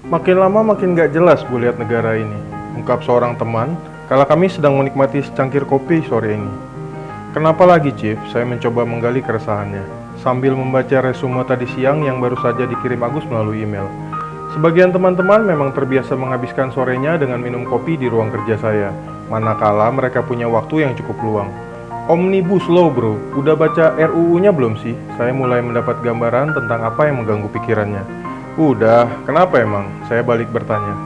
Makin lama makin gak jelas gue lihat negara ini, ungkap seorang teman kala kami sedang menikmati secangkir kopi sore ini. Kenapa lagi, Chief? Saya mencoba menggali keresahannya, sambil membaca resume tadi siang yang baru saja dikirim Agus melalui email. Sebagian teman-teman memang terbiasa menghabiskan sorenya dengan minum kopi di ruang kerja saya, manakala mereka punya waktu yang cukup luang. Omnibus Law bro, udah baca RUU-nya belum sih? Saya mulai mendapat gambaran tentang apa yang mengganggu pikirannya. Udah, kenapa emang? Saya balik bertanya.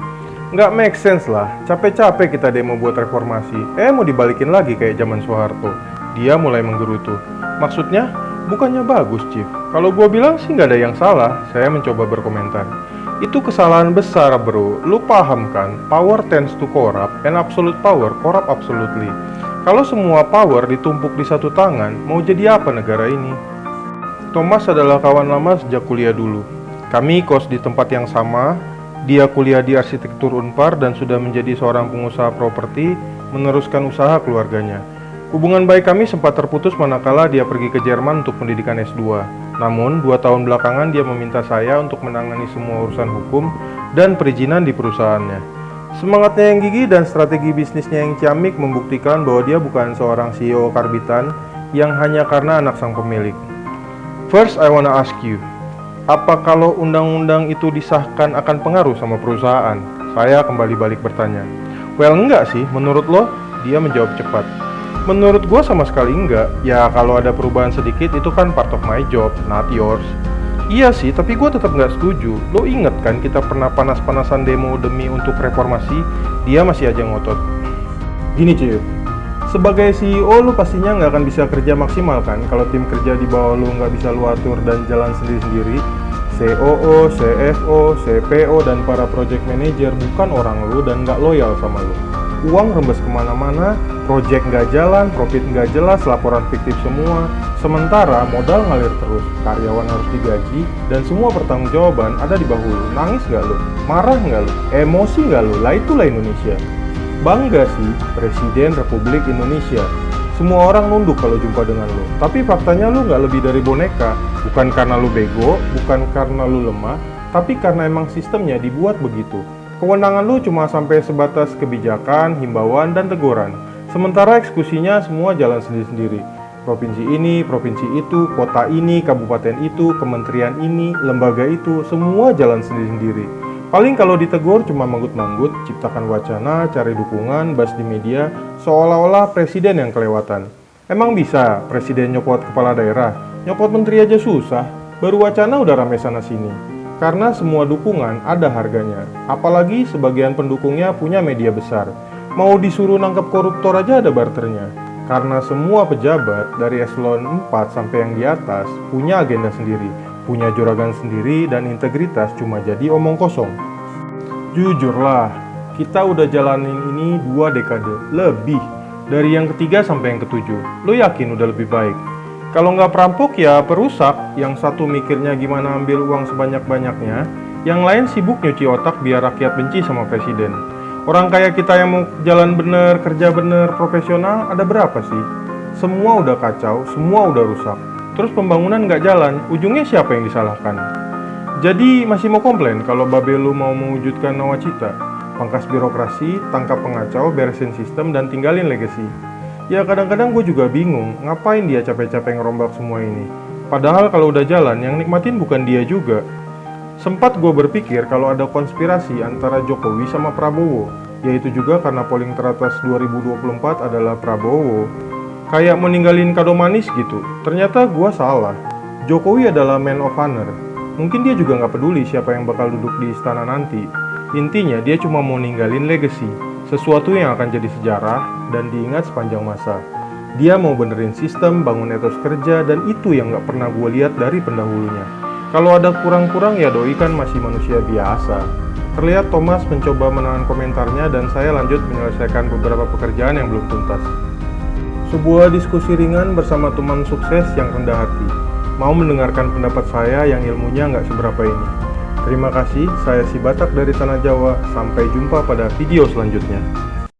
Nggak make sense lah, capek-capek kita demo buat reformasi. Mau dibalikin lagi kayak zaman Soeharto. Dia mulai menggerutu. Maksudnya, bukannya bagus, Chief. Kalau gua bilang sih nggak ada yang salah. Saya mencoba berkomentar. Itu kesalahan besar bro, lu paham kan? Power tends to corrupt, and absolute power corrupt absolutely. Kalau semua power ditumpuk di satu tangan, mau jadi apa negara ini? Thomas adalah kawan lama sejak kuliah dulu. Kami kos di tempat yang sama, dia kuliah di arsitektur Unpar dan sudah menjadi seorang pengusaha properti, meneruskan usaha keluarganya. Hubungan baik kami sempat terputus manakala dia pergi ke Jerman untuk pendidikan S2. Namun, 2 tahun belakangan dia meminta saya untuk menangani semua urusan hukum dan perizinan di perusahaannya. Semangatnya yang gigih dan strategi bisnisnya yang ciamik membuktikan bahwa dia bukan seorang CEO karbitan yang hanya karena anak sang pemilik. First, I wanna ask you, apa kalau undang-undang itu disahkan akan pengaruh sama perusahaan? Saya kembali balik bertanya. Well, enggak sih, menurut lo? Dia menjawab cepat. Menurut gue sama sekali enggak. Ya kalau ada perubahan sedikit itu kan part of my job, not yours. Iya sih, tapi gue tetap nggak setuju. Lo inget kan kita pernah panas-panasan demo demi untuk reformasi? Dia masih aja ngotot. Gini Cip, sebagai CEO lo pastinya nggak akan bisa kerja maksimal kan kalau tim kerja di bawah lo nggak bisa lo atur dan jalan sendiri-sendiri. COO, CFO, CPO, dan para project manager bukan orang lo dan nggak loyal sama lo. Uang rembes kemana-mana, project nggak jalan, profit nggak jelas, laporan fiktif semua. Sementara modal ngalir terus, karyawan harus digaji, dan semua pertanggungjawaban ada di bahu lu. Nangis nggak lu? Marah nggak lu? Emosi nggak lu? Lah itulah Indonesia. Bangga sih, Presiden Republik Indonesia. Semua orang nunduk kalau jumpa dengan lu. Tapi faktanya lu nggak lebih dari boneka. Bukan karena lu bego, bukan karena lu lemah, tapi karena emang sistemnya dibuat begitu. Kewenangan lu cuma sampai sebatas kebijakan, himbauan, dan teguran. Sementara eksekusinya semua jalan sendiri-sendiri. Provinsi ini, provinsi itu, kota ini, kabupaten itu, kementerian ini, lembaga itu, semua jalan sendiri-sendiri. Paling kalau ditegur cuma manggut-manggut, ciptakan wacana, cari dukungan, bahas di media, seolah-olah presiden yang kelewatan. Emang bisa presiden nyopot kepala daerah? Nyopot menteri aja susah, baru wacana udah rame sana-sini. Karena semua dukungan ada harganya, apalagi sebagian pendukungnya punya media besar. Mau disuruh nangkep koruptor aja ada barternya. Karena semua pejabat dari eselon 4 sampai yang di atas punya agenda sendiri, punya juragan sendiri, dan integritas cuma jadi omong kosong. Jujurlah, kita udah jalanin ini 2 dekade, lebih. Dari yang ketiga sampai yang ketujuh, lo yakin udah lebih baik? Kalau nggak perampok ya perusak, yang satu mikirnya gimana ambil uang sebanyak-banyaknya, yang lain sibuk nyuci otak biar rakyat benci sama presiden. Orang kayak kita yang mau jalan bener, kerja bener, profesional, ada berapa sih? Semua udah kacau, semua udah rusak. Terus pembangunan nggak jalan, ujungnya siapa yang disalahkan? Jadi masih mau komplain kalau Babe lu mau mewujudkan nawacita? Pangkas birokrasi, tangkap pengacau, beresin sistem, dan tinggalin legacy. Ya kadang-kadang gue juga bingung, ngapain dia capek-capek ngerombak semua ini? Padahal kalau udah jalan, yang nikmatin bukan dia juga. Sempat gue berpikir kalau ada konspirasi antara Jokowi sama Prabowo, yaitu juga karena polling teratas 2024 adalah Prabowo. Kayak meninggalin kado manis gitu. Ternyata gue salah. Jokowi adalah man of honor. Mungkin dia juga nggak peduli siapa yang bakal duduk di istana nanti. Intinya dia cuma mau ninggalin legacy, sesuatu yang akan jadi sejarah dan diingat sepanjang masa. Dia mau benerin sistem, bangun etos kerja, dan itu yang nggak pernah gue lihat dari pendahulunya. Kalau ada kurang-kurang ya doi kan masih manusia biasa. Terlihat Thomas mencoba menahan komentarnya dan saya lanjut menyelesaikan beberapa pekerjaan yang belum tuntas. Sebuah diskusi ringan bersama teman sukses yang rendah hati. Mau mendengarkan pendapat saya yang ilmunya nggak seberapa ini. Terima kasih, saya si Batak dari Tanah Jawa. Sampai jumpa pada video selanjutnya.